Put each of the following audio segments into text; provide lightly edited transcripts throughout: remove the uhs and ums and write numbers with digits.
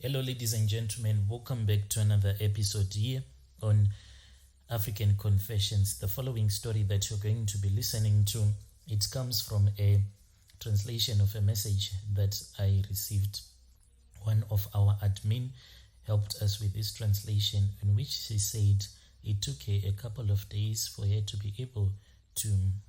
Hello, ladies and gentlemen. Welcome back to another episode here on African Confessions. The following story that you're going to be listening to, it comes from a translation of a message that I received. One of our admin helped us with this translation, in which she said it took her a couple of days for her to be able to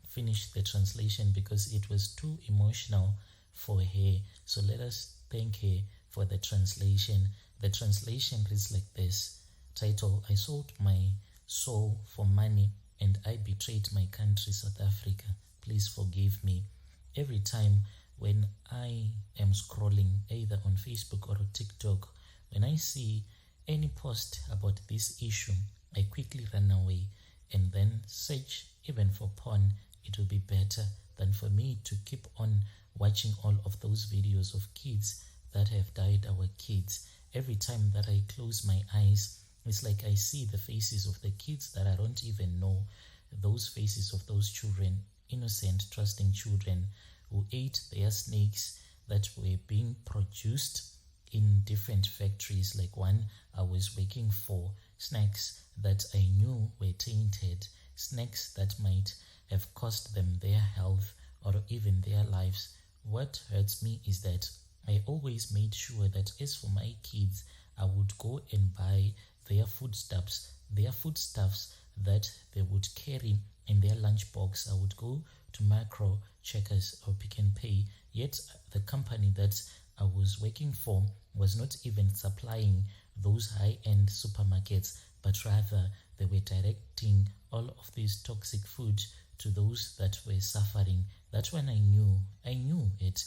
finish the translation because it was too emotional for her. So let us thank her for the translation. The translation reads like this. Title: I sold my soul for money and I betrayed my country, South Africa. Please forgive me. Every time when I am scrolling either on Facebook or TikTok, when I see any post about this issue, I quickly run away and then search even for porn. It will be better than for me to keep on watching all of those videos of kids that have died, our kids. Every time that I close my eyes, it's like I see the faces of the kids that I don't even know, those faces of those children, innocent, trusting children who ate their snakes that were being produced in different factories. Like one I was working for, snacks that I knew were tainted, snacks that might have cost them their health or even their lives. What hurts me is that I always made sure that as for my kids, I would go and buy their foodstuffs that they would carry in their lunchbox. I would go to Macro, Checkers or Pick n Pay, yet the company that I was working for was not even supplying those high-end supermarkets, but rather they were directing all of these toxic food to those that were suffering. That's when I knew it,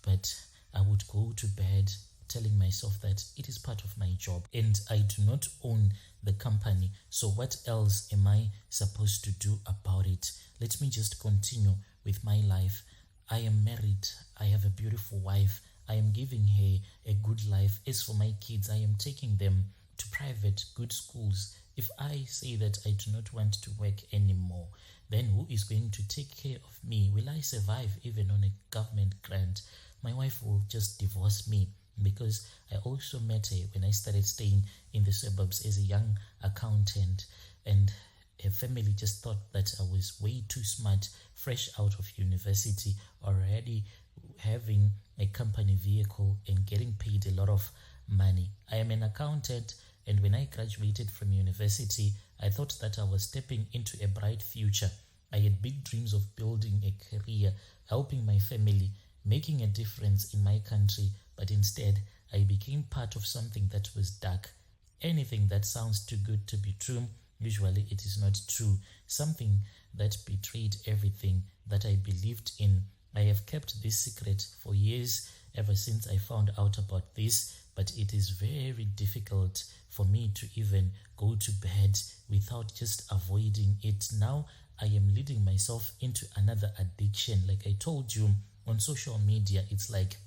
but I would go to bed telling myself that it is part of my job and I do not own the company. So what else am I supposed to do about it? Let me just continue with my life. I am married. I have a beautiful wife. I am giving her a good life. As for my kids, I am taking them to private good schools. If I say that I do not want to work anymore, then who is going to take care of me? Will I survive even on a government grant? My wife will just divorce me because I also met her when I started staying in the suburbs as a young accountant, and her family just thought that I was way too smart, fresh out of university, already having a company vehicle and getting paid a lot of money. I am an accountant, and when I graduated from university, I thought that I was stepping into a bright future. I had big dreams of building a career, helping my family, making a difference in my country, but instead I became part of something that was dark. Anything that sounds too good to be true, usually it is not true. Something that betrayed everything that I believed in. I have kept this secret for years, ever since I found out about this, but it is very difficult for me to even go to bed without just avoiding it. Now I am leading myself into another addiction. Like I told you, on social media, it's like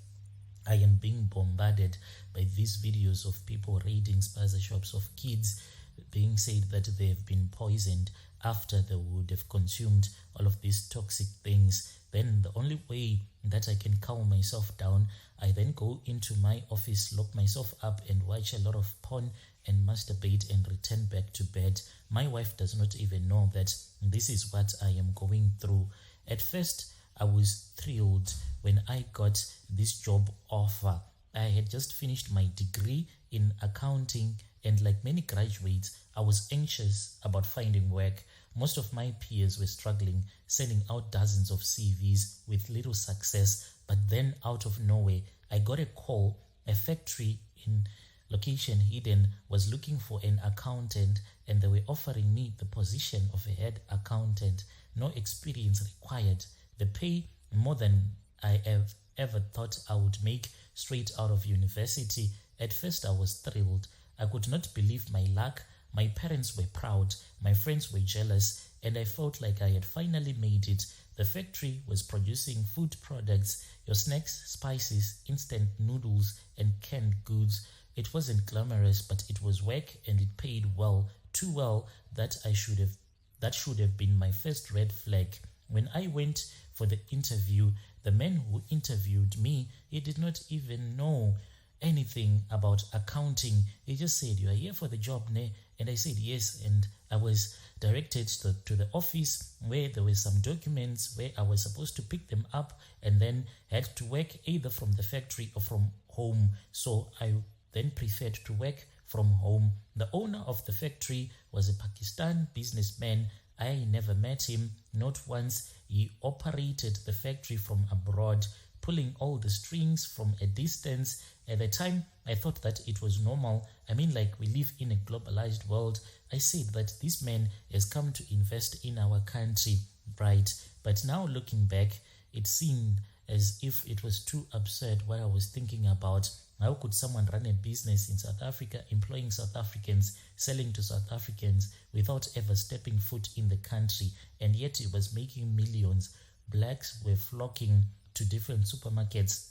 I am being bombarded by these videos of people raiding spaza shops of kids, being said that they have been poisoned after they would have consumed all of these toxic things. Then the only way that I can calm myself down, I then go into my office, lock myself up and watch a lot of porn and masturbate and return back to bed. My wife does not even know that this is what I am going through. At first, I was thrilled when I got this job offer. I had just finished my degree in accounting, and like many graduates, I was anxious about finding work. Most of my peers were struggling, sending out dozens of CVs with little success. But then out of nowhere, I got a call. A factory in location hidden was looking for an accountant, and they were offering me the position of a head accountant. No experience required. The pay more than I have ever thought I would make straight out of university. At first I was thrilled. I could not believe my luck. My parents were proud, my friends were jealous, and I felt like I had finally made it. The factory was producing food products, your snacks, spices, instant noodles, and canned goods. It wasn't glamorous, but it was work and it paid well, too well that should have been my first red flag. When I went for the interview, the man who interviewed me, he did not even know anything about accounting. He just said, "You are here for the job, ne?" And I said, "Yes." And I was directed to the office where there were some documents where I was supposed to pick them up and then had to work either from the factory or from home. So I then preferred to work from home. The owner of the factory was a Pakistan businessman. I never met him, not once. He operated the factory from abroad, pulling all the strings from a distance. At the time, I thought that it was normal. I mean, like, we live in a globalized world. I said that this man has come to invest in our country, right? But now looking back, it seemed as if it was too absurd what I was thinking about. How could someone run a business in South Africa, employing South Africans, selling to South Africans without ever stepping foot in the country? And yet he was making millions. Blacks were flocking to different supermarkets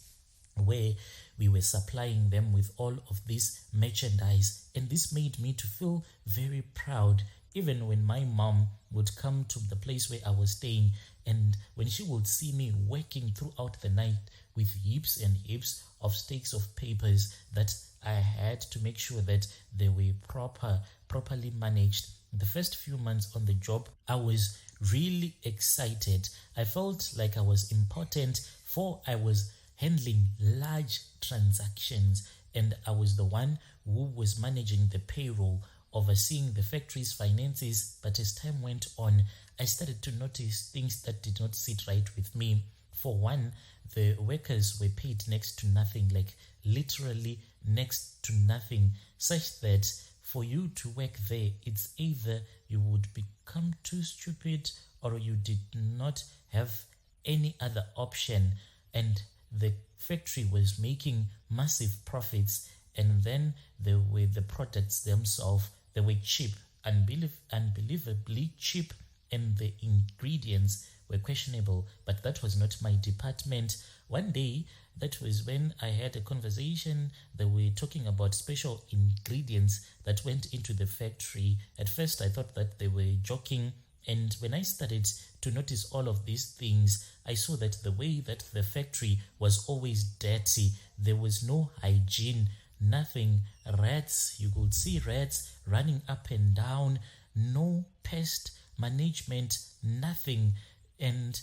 where we were supplying them with all of this merchandise. And this made me to feel very proud, even when my mom would come to the place where I was staying, and when she would see me working throughout the night with heaps and heaps of stacks of papers that I had to make sure that they were properly managed. The first few months on the job, I was really excited. I felt like I was important, for I was handling large transactions and I was the one who was managing the payroll, overseeing the factory's finances. But as time went on, I started to notice things that did not sit right with me. For one, the workers were paid next to nothing, like literally next to nothing, such that for you to work there, it's either you would become too stupid or you did not have any other option. And the factory was making massive profits, and then there were the products themselves. They were cheap, unbelievably cheap, and the ingredients were questionable. But that was not my department. One day, that was when I had a conversation. They were talking about special ingredients that went into the factory. At first, I thought that they were joking. And when I started to notice all of these things, I saw that the way that the factory was always dirty, there was no hygiene, nothing. Rats, you could see rats running up and down, no pest management, nothing. And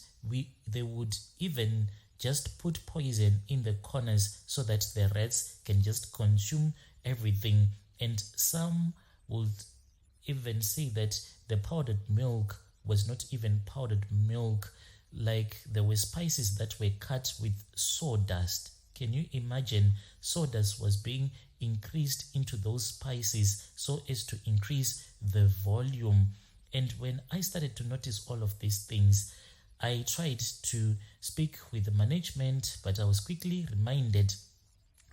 they would even just put poison in the corners so that the rats can just consume everything. And some would even say that the powdered milk was not even powdered milk. Like, there were spices that were cut with sawdust. Can you imagine? Sawdust was being increased into those spices so as to increase the volume. And when I started to notice all of these things, I tried to speak with the management, but I was quickly reminded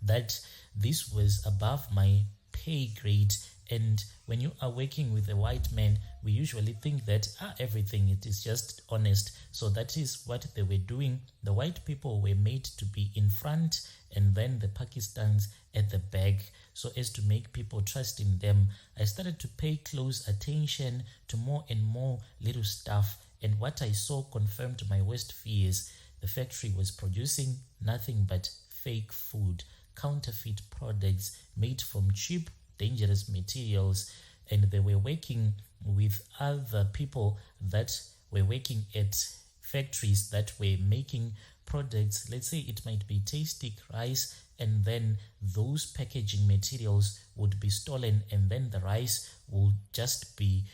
that this was above my pay grade. And when you are working with a white man, we usually think that everything, it is just honest. So that is what they were doing. The white people were made to be in front, and then the Pakistans at the back, so as to make people trust in them. I started to pay close attention to more and more little stuff, and what I saw confirmed my worst fears. The factory was producing nothing but fake food, counterfeit products made from cheap, dangerous materials, and they were working with other people that were working at factories that were making products. Let's say it might be Tastic rice, and then those packaging materials would be stolen, and then the rice would just be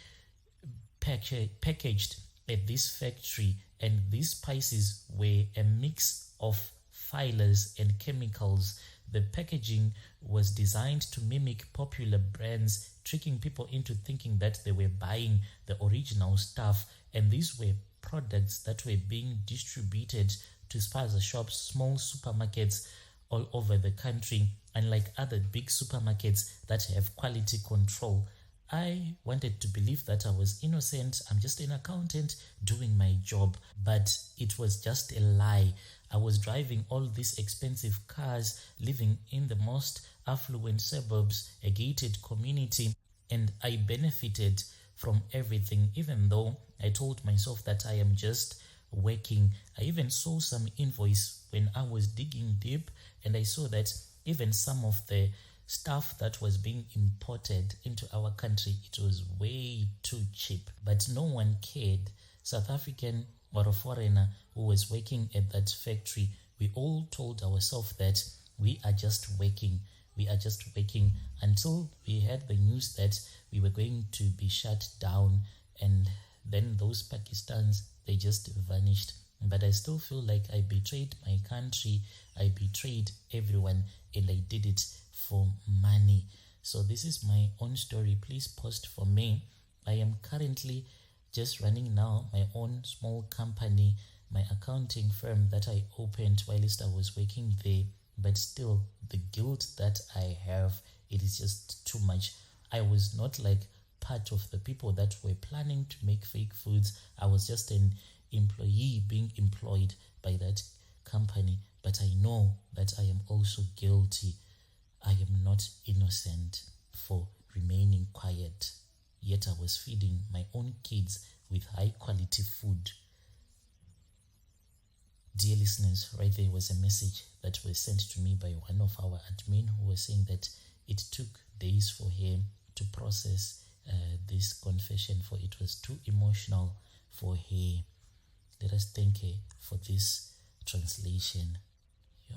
packaged at this factory. And these spices were a mix of fillers and chemicals. The packaging was designed to mimic popular brands, tricking people into thinking that they were buying the original stuff. And these were products that were being distributed to spaza shops, small supermarkets all over the country, unlike other big supermarkets that have quality control. I wanted to believe that I was innocent. I'm just an accountant doing my job, but it was just a lie. I was driving all these expensive cars, living in the most affluent suburbs, a gated community, and I benefited from everything, even though I told myself that I am just working. I even saw some invoice when I was digging deep, and I saw that even some of the stuff that was being imported into our country, it was way too cheap, but no one cared. South African or a foreigner who was working at that factory, we all told ourselves that we are just working until we had the news that we were going to be shut down, and then those Pakistans, they just vanished. But I still feel like I betrayed my country, I betrayed everyone, and I did it for money. So this is my own story. Please post for me. I am currently just running now my own small company, my accounting firm that I opened whilst I was working there. But still, the guilt that I have, it is just too much. I was not like part of the people that were planning to make fake foods. I was just an employee being employed by that company. But I know that I am also guilty. I am not innocent for remaining quiet. Yet I was feeding my own kids with high quality food. Dear listeners, right there was a message that was sent to me by one of our admin who was saying that it took days for him to process this confession, for it was too emotional for her. Let us thank her for this translation. Yeah.